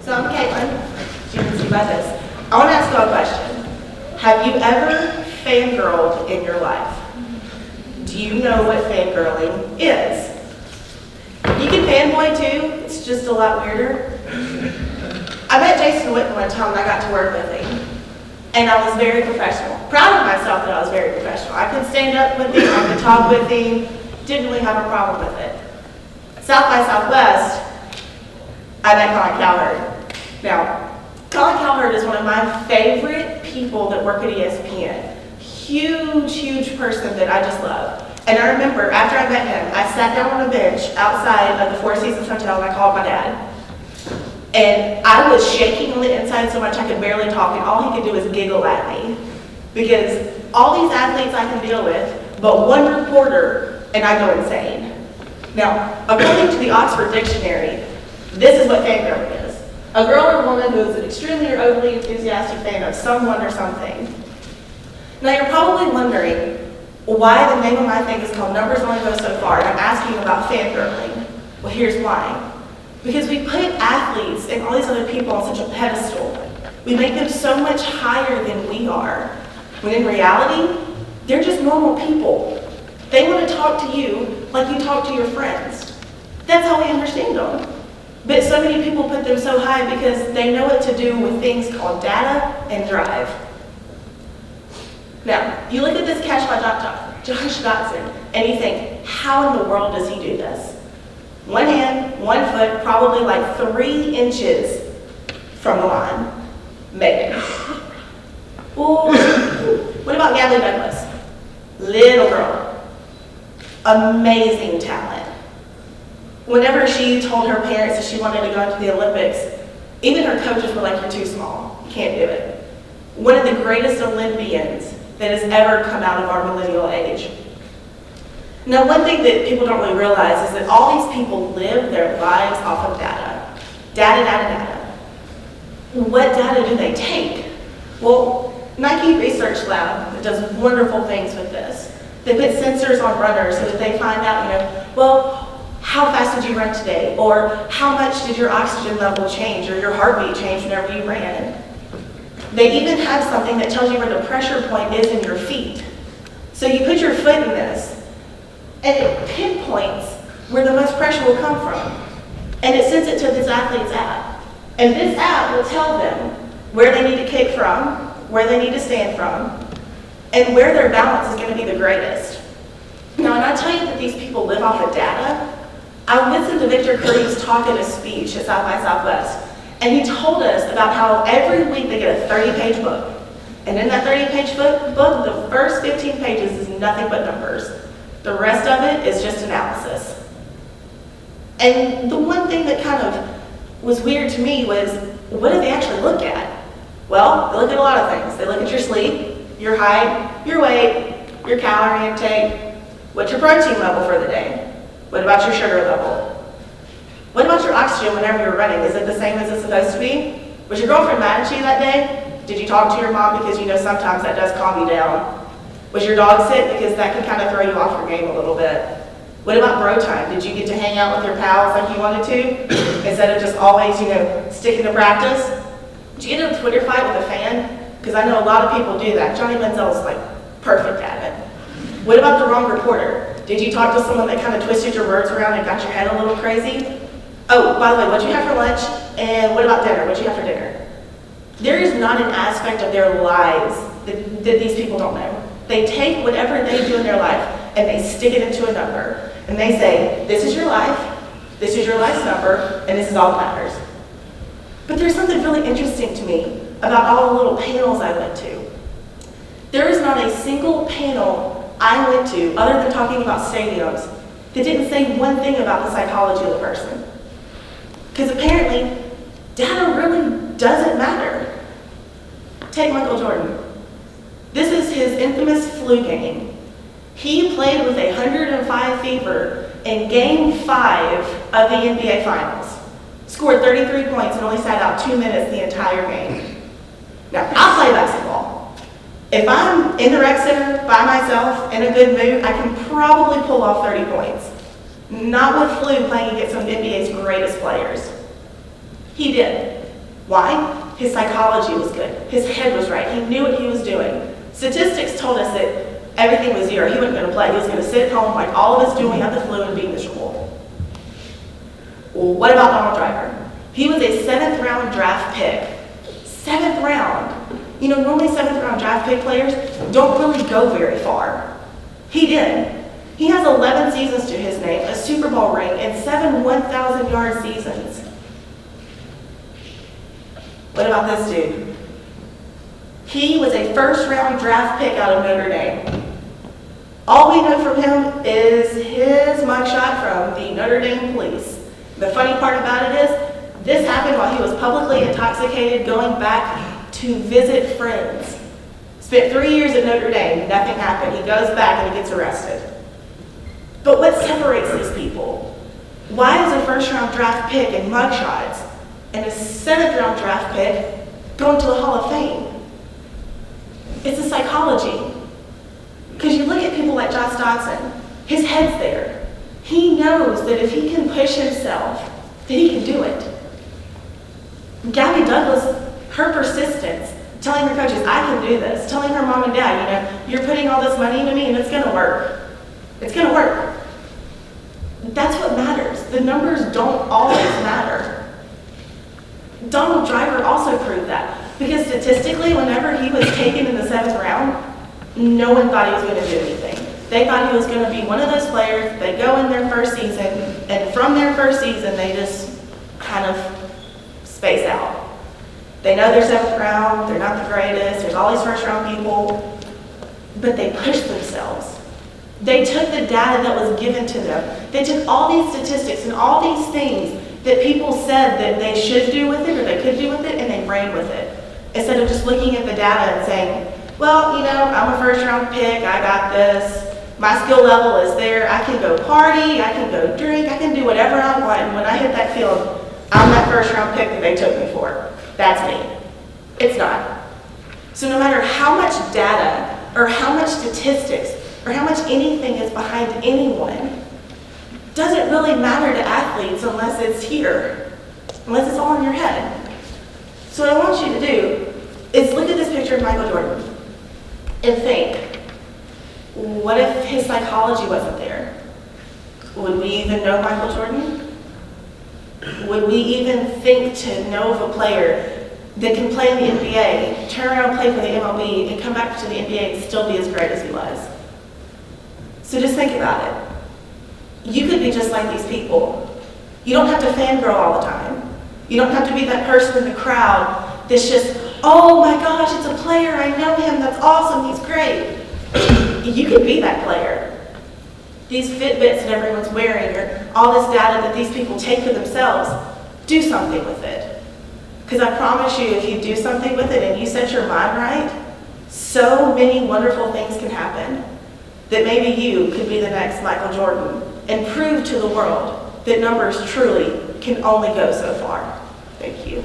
So I'm Katelyn, as you can see by this. I want to ask you a question. Have you ever fangirled in your life? Do you know what fangirling is? You can fanboy too, it's just a lot weirder. I met Jason Whitten one time and I got to work with him. And I was very professional. Proud of myself that I was very professional. I could stand up with him, I could talk with him, didn't really have a problem with it. South by Southwest, I met Colin Cowherd. Now, Colin Cowherd is one of my favorite people that work at ESPN. Huge, huge person that I just love. And I remember after I met him, I sat down on a bench outside of the Four Seasons Hotel and I called my dad. And I was shaking on the inside so much I could barely talk, and all he could do was giggle at me. Because all these athletes I can deal with, but one reporter, and I go insane. Now, according to the Oxford Dictionary, this is what fangirling is. A girl or woman who is an extremely or overly enthusiastic fan of someone or something. Now, you're probably wondering why the name of my thing is called Numbers Only Go So Far, and I'm asking about fangirling. Well, here's why. Because we put athletes and all these other people on such a pedestal. We make them so much higher than we are. When in reality, they're just normal people. They want to talk to you like you talk to your friends. That's how we understand them. But so many people put them so high because they know what to do with things called data and drive. Now, you look at this catch by Josh Dotson, and you think, how in the world does he do this? One hand, 1 foot, probably like 3 inches from the line. Maybe. Ooh. What about Gabby Douglas? Little girl. Amazing talent. Whenever she told her parents that she wanted to go into the Olympics, even her coaches were like, you're too small. You can't do it. One of the greatest Olympians that has ever come out of our millennial age. Now, one thing that people don't really realize is that all these people live their lives off of data. Data, data, data. What data do they take? Well, Nike Research Lab does wonderful things with this. They put sensors on runners so that they find out, well, how fast did you run today? Or how much did your oxygen level change or your heartbeat change whenever you ran? They even have something that tells you where the pressure point is in your feet. So you put your foot in this, and it pinpoints where the most pressure will come from. And it sends it to this athlete's app. And this app will tell them where they need to kick from, where they need to stand from, and where their balance is going to be the greatest. Now, when I tell you that these people live off of data, I listened to Victor Curry's talk at a speech at South by Southwest, and he told us about how every week they get a 30-page book. And in that 30-page book, the first 15 pages is nothing but numbers. The rest of it is just analysis. And the one thing that kind of was weird to me was, what do they actually look at? Well, they look at a lot of things. They look at your sleep, your height, your weight, your calorie intake, what's your protein level for the day? What about your sugar level? What about your oxygen whenever you're running? Is it the same as it's supposed to be? Was your girlfriend mad at you that day? Did you talk to your mom? Because you know sometimes that does calm you down. Was your dog sick? Because that can kind of throw you off your game a little bit. What about bro time? Did you get to hang out with your pals like you wanted to? Instead of just always, sticking to practice? Did you get in a Twitter fight with a fan? Because I know a lot of people do that. Johnny Manziel's like perfect at it. What about the wrong reporter? Did you talk to someone that kind of twisted your words around and got your head a little crazy? Oh, by the way, what'd you have for lunch? And what about dinner? What'd you have for dinner? There is not an aspect of their lives that these people don't know. They take whatever they do in their life and they stick it into a number. And they say, this is your life, this is your life's number, and this is all that matters. But there's something really interesting to me about all the little panels I went to. There is not a single panel I went to, other than talking about stadiums, that didn't say one thing about the psychology of the person. Because apparently, data really doesn't matter. Take Michael Jordan. This is his infamous flu game. He played with 105 fever in Game 5 of the NBA Finals. Scored 33 points and only sat out 2 minutes the entire game. Now, I play basketball. If I'm in the rec center by myself in a good mood, I can probably pull off 30 points. Not with flu playing against some of NBA's greatest players. He did. Why? His psychology was good. His head was right. He knew what he was doing. Statistics told us that everything was zero. He wasn't going to play. He was going to sit at home like all of us do when we have the flu and be miserable. Well, what about Donald Driver? He was a 7th round draft pick. 7th round. You know, normally 7th round draft pick players don't really go very far. He did. He has 11 seasons to his name, a Super Bowl ring, and 7 1,000-yard seasons. What about this dude? He was a 1st round draft pick out of Notre Dame. All we know from him is his mugshot from the Notre Dame police. The funny part about it is, this happened while he was publicly intoxicated going back to visit friends. Spent 3 years at Notre Dame, nothing happened. He goes back and he gets arrested. But what separates these people? Why is a 1st round draft pick and mugshots and a 7th round draft pick going to the Hall of Fame? It's the psychology. Because you look at people like Josh Dodson, his head's there. He knows that if he can push himself, that he can do it. Gabby Douglas, her persistence, telling her coaches, I can do this, telling her mom and dad, you know, you're putting all this money into me and it's going to work. It's going to work. That's what matters. The numbers don't always matter. Donald Driver also proved that. Because statistically, whenever he was taken in the 7th round, no one thought he was going to do anything. They thought he was going to be one of those players, they go in their first season, and from their first season, they just kind of space out. They know they're 7th round, they're not the greatest, there's all these 1st round people, but they push themselves. They took the data that was given to them. They took all these statistics and all these things that people said that they should do with it or they could do with it, and they ran with it. Instead of just looking at the data and saying, well, you know, I'm a 1st round pick, I got this, my skill level is there, I can go party, I can go drink, I can do whatever I want, and when I hit that field, I'm that 1st round pick that they took me for. That's me. It's not. So no matter how much data or how much statistics or how much anything is behind anyone, doesn't really matter to athletes unless it's here, unless it's all in your head. So what I want you to do is look at this picture of Michael Jordan and think, what if his psychology wasn't there? Would we even know Michael Jordan? Would we even think to know of a player that can play in the NBA, turn around and play for the MLB, and come back to the NBA and still be as great as he was? So just think about it. You could be just like these people. You don't have to fangirl all the time. You don't have to be that person in the crowd that's just, oh my gosh, it's a player, I know him, that's awesome, he's great. You could be that player. These Fitbits that everyone's wearing, or all this data that these people take for themselves, do something with it. Because I promise you, if you do something with it and you set your mind right, so many wonderful things can happen. That maybe you could be the next Michael Jordan and prove to the world that numbers truly can only go so far. Thank you.